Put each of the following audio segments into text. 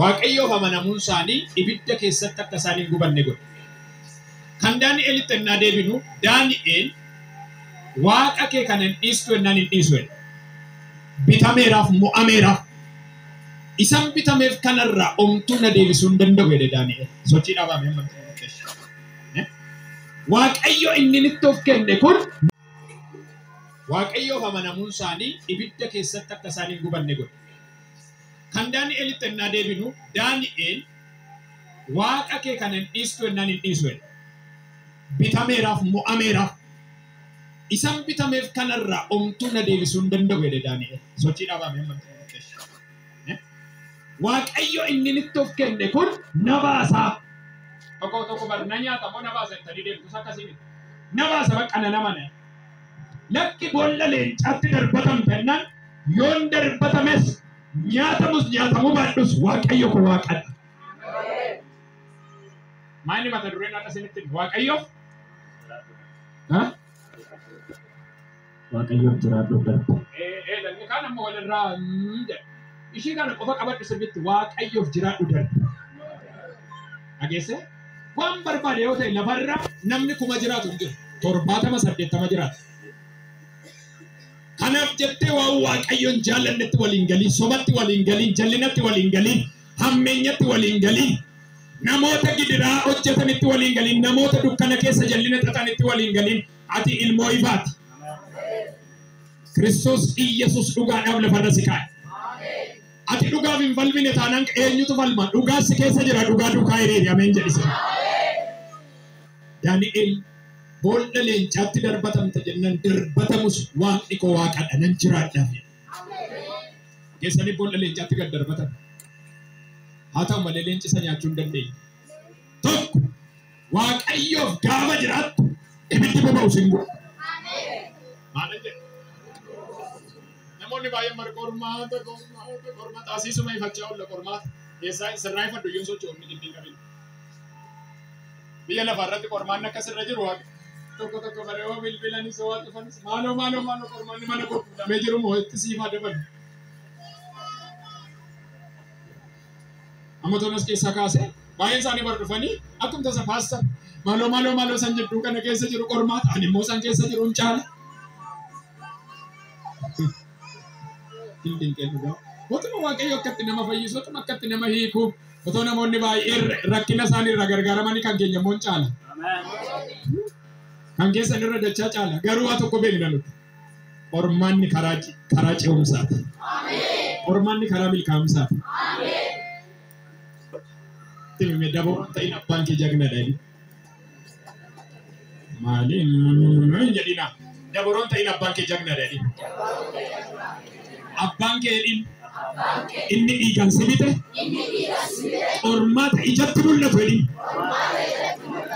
Waaqayyoof amanamuun isaanii ibidda keessatti akka isaan hin gubanne godhe. Kan Daani'elitti ennaa deebinu, Daani'el Waaqa kee kan hin dhiistu ennaan hin dhiisu. Bitameeraaf mo'ameeraaf. Isaan bitameef kanarraa omtuu na deebisuu hin danda'u jedhe Daani'el. Sochii dhaabamee Waaqayyo inni itti of kenne kun Waaqayyoof amanamuun isaanii ibidda keessatti akka isaan hin gubanne godhe. Kan Daani'elitti ennaa deebinu, Daani'el Waaqa kee kan hin dhiistu ennaan hin dhiisu. Bitameeraaf mo'ameeraaf. Isaan bitameef kanarraa omtuu na deebisuu hin danda'u jedhe Daani'el. Sochii dhaabamee Waaqayyo inni itti of kenne kun na baasaa. Tokko barna nyaata moo na baasa jettanii deemtu akkasii miti. Na baasa bakka na nama na. Lakki boolla leencaatti darbatamte ennaan yoon darbatames nyaatamuu baadhus Waaqayyo kun Waaqadha. Maali mata dureen akkasinitti Waaqayyoof? Waaqayyoof jiraadhu darba. Lamni kaan amma walirraa jedha. Ishii kana qofa qabadhu sirriitti Waaqayyoof jiraadhu darba. Dhageesse? Waan barbaade yoo ta'e lafarra namni 1000 jiraatu hin jiru. 70-80 jiraatu. Kanaaf jettee waan Waaqayyoon jaallannetti waliin galii, sobatti waliin galii, jallinatti waliin galii, hammeenyatti waliin galii, namoota gidiraa hojjetanitti waliin galii, namoota dukkana keessa jallina xaxanitti waliin galii, ati ilmoo ifaati. Kiristoos Iyyasuus dhugaadhaaf lafarra si kaa'e. Ati dhugaaf hin falmine taanaan eenyutu falma? Dhugaa si keessa jira, dhugaa duukaa hiriiri. Ameen jedhise. Daani'el boolla leencaatti darbatamte jennaan darbatamus Waaqni koo Waaqadha nan jiraadhaaf. Keessanii boolla leencaatti gad darbatan. Haa ta'u malee leenci isa nyaachuu hin dandeenye. Tokko Waaqayyoof gaafa jiraattu ibiddi boba'u sin godhu. Maal jedhe? Namoonni baay'een mara qormaata taasisuma ifachaa oolla qormaata. Keessaa sirraa ifadhu yoo socho'u inni giddii qabin. Biyya lafarratti qormaanni akka sirra jiru Waaqa. Tokko baree bilbilanis waa dhufanis maaloo qormaanni mana qulqullamee jiru moo itti siifaa dabalu. Amma tonas keessaa kaasee baay'een isaanii bar dhufanii akkuma tasa paastan maaloo san jidduu kana keessa jiru qormaata ani immoo san keessa jiru hin caala. Otuma Waaqayyo akkatti nama fayyisu, otuma akkatti nama hiiku, otoo namoonni baay'een rakkina isaanii irraa gargaaramanii kan keenya immoo hin caala. Kan keessan irra dachaa caala. Garuu waa tokko beekna nuti. Qormaanni karaa ce'umsaati. Qormaanni karaa milkaa'umsaati. Timime daboo ta'in abbaan kee jagna dha. Maaliin jedhina. Daboroon ta'in abbaan kee jagna dha. Abbaan kee inni dhiigaan si bite. Qormaata ijatti mul'atu jedhi.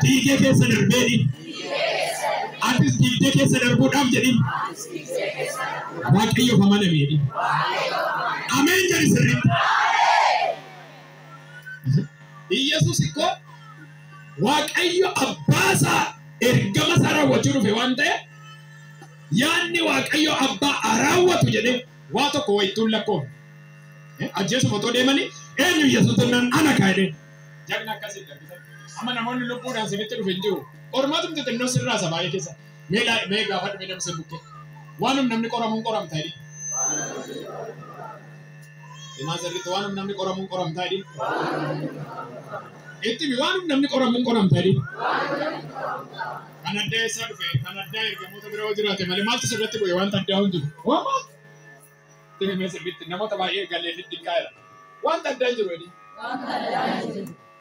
Dhiigee keessa darbee jedhi. Atis dhiigee keessa darbuudhaaf jedhi. Waaqayyoof amaname jedhi. Ameen jedhi sirriitti. Iyyasuus ikkoo Waaqayyo abbaasaa ergama isaa raawwachuu dhufe waan ta'eef yaanni Waaqayyo abbaa raawwatu jedhee waa tokko wayituun lakkoofne. Ajjeesuma otoo deemanii eenyu Iyyasuus jennaan ana kaa'edhe. Jagna akkasii darbisan. Amma namoonni lubbuudhaan sinitti dhufe hin jiru. Qormaatumti xinnoo sirraa isa baay'ee keessa. Mee gaafadhu mee namni bukkee. Waanum namni qoramuun qoramtaa jedhi. Imaa sirriitti waanum namni qoramuun qoramtaa jedhi. Itti waanum namni qoramuun qoramtaa jedhi. Kan addaa eessaa dhufe kan addaa ergamoota biroo jiraate malee maaltu sirratti bu'e wanta addaa hin jiru. Waamaa. Timimee sirriitti namoota baay'ee galee diddiqaa jira. Wanta addaa hin jiru jedhi.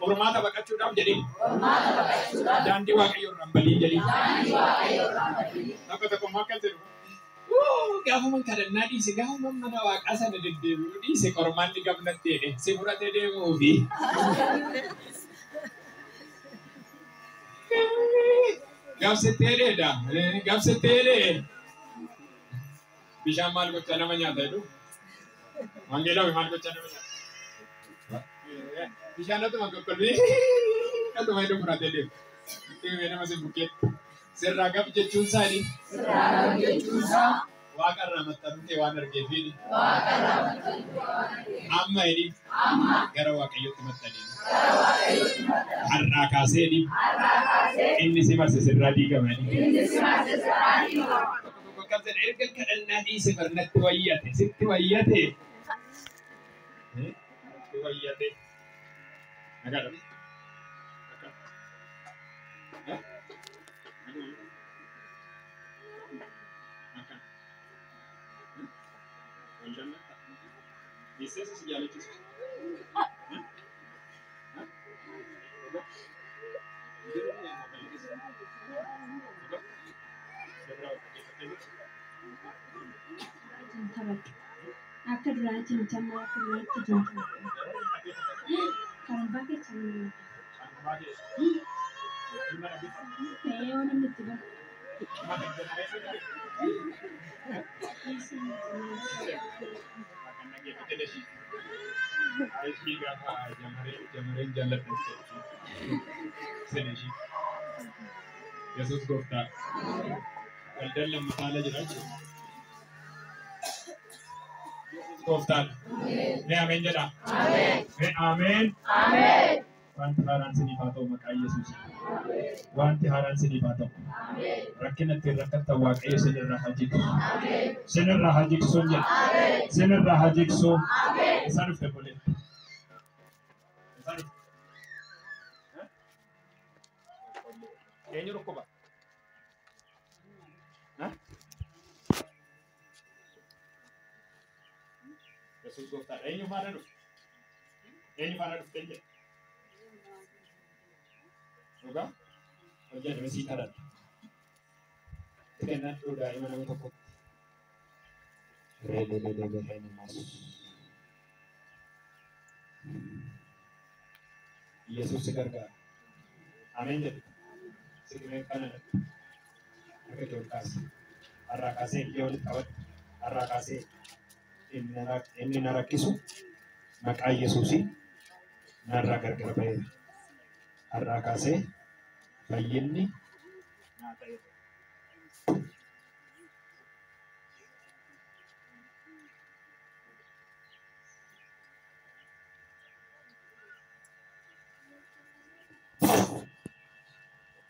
Qormaata baqachuudhaaf jedhee. Daandii Waaqayyoo irraan balii jedhee. Tokko makkal jedhu. Gaafa kadhannaa dhiise gaafa mana Waaqaa sana deddeebi'uu dhiise qormaanni gamnatti jedhe si fudhatee deemuu fi. Gaafsettee dheedha. Gaafsettee dhee. Bishaan maal gochaa nama nyaata jedhu. Wangeelaa maal gochaa nama nyaata. Bishaan atuma qulqulluu. Atuma iddoo fudhatee deemu. Itti nama si bukkee. Sirraa gab jechuun isaanii. Waaqa raamattanii waan argeefiin amma ini gara Waaqayyootti mattanii har'aa kaaseeni inni si marse sirraa diigamanii tokko qabdan erga kadhannaa dhiise barnatti wayyate sitti wayyate nagadame Dice eso si ya le quiso. Akka duraatiin tamaa kurratti jinta. Kan baay'ee tamaa. Yoo namni itti bahu. Yesus Gooftaa daldala lammataa jiraachuu Yesus Gooftaa mee ameen jedha mee ameen wanti haaraan siniif haa ta'u maqaa Yesuus wanti haaraan siniif haa ta'u rakkinatti rakkattan Waaqayyo sinirraa haa jigsu sinirraa haa jigsuun jedha sinirraa haa jigsu isaan dhufte bolee isaan dhufte eenyu rukkuba Yesus Gooftaa eenyu faana dhufte jedha Juga, kerja di sini ada. Kenapa udah ini nama toko? Rede mas. Yesus segarga. Amin jadi. Sekarang kanan. Agak jauh kasih. Arah kasih jauh kawat. Arah kasih. Ini narakisu. Maka Yesusi. Narra gargar bayar. Arraa kaasee fayyinni naa ta'e.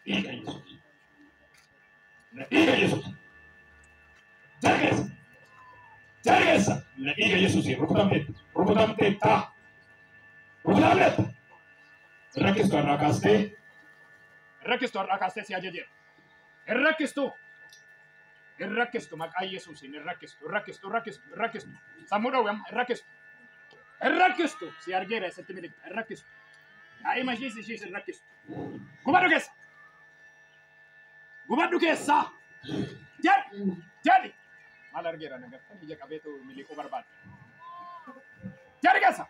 Dhiiga Yesuus. Dhiiga Yesuus. Jargeessa. Dhiiga Yesuus rukutamteetta. Rakkistu har'aa kaastee si ajajeera. Irrakkistu maqaa Yesuusiin irrakkistu. Sammuu dhowwama irrakkistu. Si argeera isatti miliqxa irrakkistu. Daa'ima ishiis irrakkistu. Gubadhu keessaa. Jedhi. Maal argeera nagartan ija qabeetu miliquu barbaada. Jedhi keessa.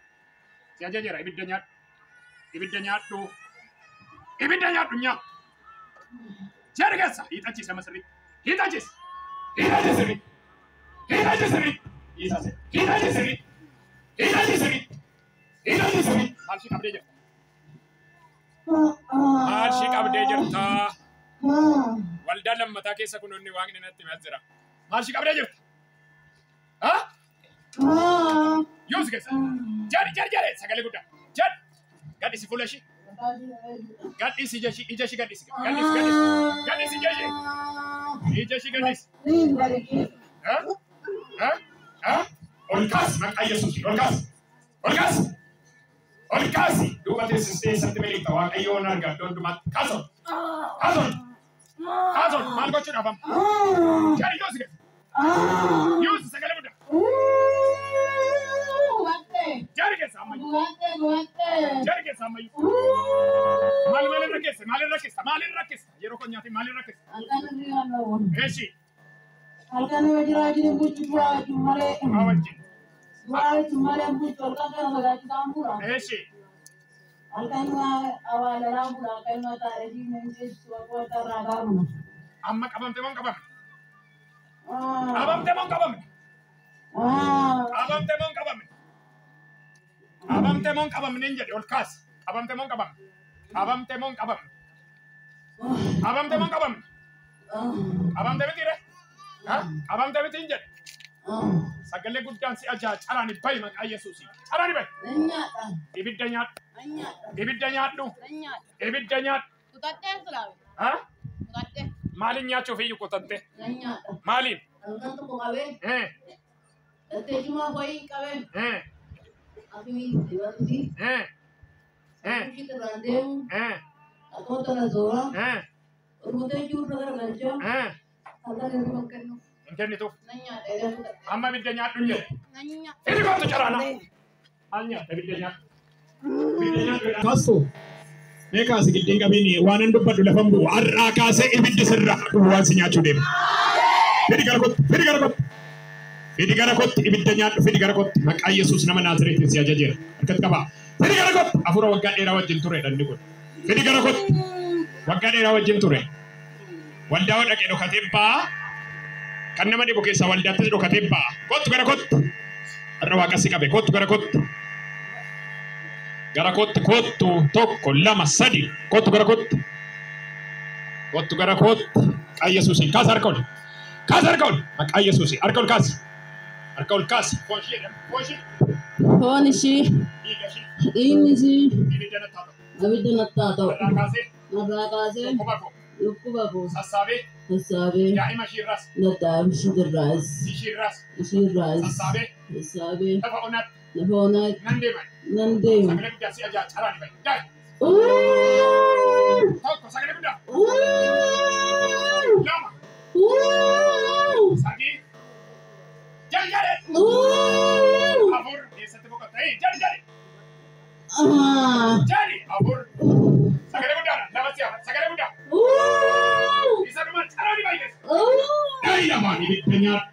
Si ajajeera ibidda nyaadhu. Ibidda nyaadhu nyaa. Jedhi keessa. Hiixachiise masirri. Hiixachiise. Maal shi qabdee jirta? Waldaa lammataa keessa kunuunni waaqni natti himaa jira. Maal shi qabdee jirta? Yoos keessa. Jedhi sagalee guddaa. Jedhi. Gadhisi fuula ishii. Gadhisi ija ishii gadhisi. Gadhisi ija ishii. Ija ishii gadhisi. Ol kaasi maqaa Yesuusiin ol kaasi. Duuba teessistee isatti miliqxa Waaqayyoon argaa iddoo hundumaatti. Kaason maal gochuudhaaf amma? Jedhi yoos keessa. Yoos sagalee guddaa. Jari keessa ammayyu. Maalin rakkisa? Yeroo konyaati maalin rakkisa? Eeshi. Halkan wajjiraajini bulchu bu'aa malee. Wajjin. Bu'aa malee bulchu halkan kana sodaachisaa mura. Eeshi. Halkan awwaalaraa mura halkan taa'ee diinagdeessu akka irraa gaafuma. Amma qabamte moo qabamne? Qabamte moo qabamne jedhe ol kaasi. Qabamte moo qabamne? Qabamte miti re? Abang tapi tinjat. Sagalee guddaan si ajaa caraan bayi maqaa Yesuusi. Caraan bayi. Ibidda nyaadhu. Ibidda nyaadhu. Ibidda nyaadhu. Maaliin nyaachuuf iyyuu qotatte? Maaliin? Kennitu. Amma ibidda nyaadhu jedhe. Inni kottu caraana. Maal nyaata ibidda nyaadhu? Ibidda nyaadhu. Kaastu. Mee kaasi giddiin qabiini waanan dubbadhu lafan bu'u har'aa kaasee ibiddi sirra waan si nyaachuu deema. Fidi gara kottu. Fidi gara kottu. Fidi gara kottu ibidda nyaadhu fidi gara kottu maqaa Yesuus nama Naazreetiin si ajajeera. Harkatti qabaa. Fidi gara kottu hafuura waggaa dheeraa wajjin ture dhanni kun. Fidi gara kottu waggaa dheeraa wajjin ture. Waldaa dhaqee dhokatee baa kan nama dhibu keessaa waldaattis dhokatee baa. Kottu gara kottu. Har'a waaqassi qabe kottu gara kottu. Gara kottu kottu tokko lama sadi kottu gara kottu. Kottu gara kottu maqaa Yesuusiin kaasa harka ol. Kaasa harka ol maqaa Yesuusiin harka ol kaasi. Harka ol kaasi. Foon ishee. Dhiigni ishee. Abidda nattaa ta'u. Narraa kaasee. Dhukkuba koo. Sassaabee. Daa'ima ishiirraas. Daa'ima ishiirraas. Sassaabee. Lafa onaatti. Nan deema. Sagalee guddaa si ajaa caraan bayi. Tokko sagalee guddaa. Lama. Sadii. Jari. Afur. Eessatti boqotta? Jari. Jari. Afur. Sagalee guddaadha. Lama siyaasa. Sagalee guddaa. Isa dhuma caraan bayi. Daayi lamaan ibidda nyaadhu.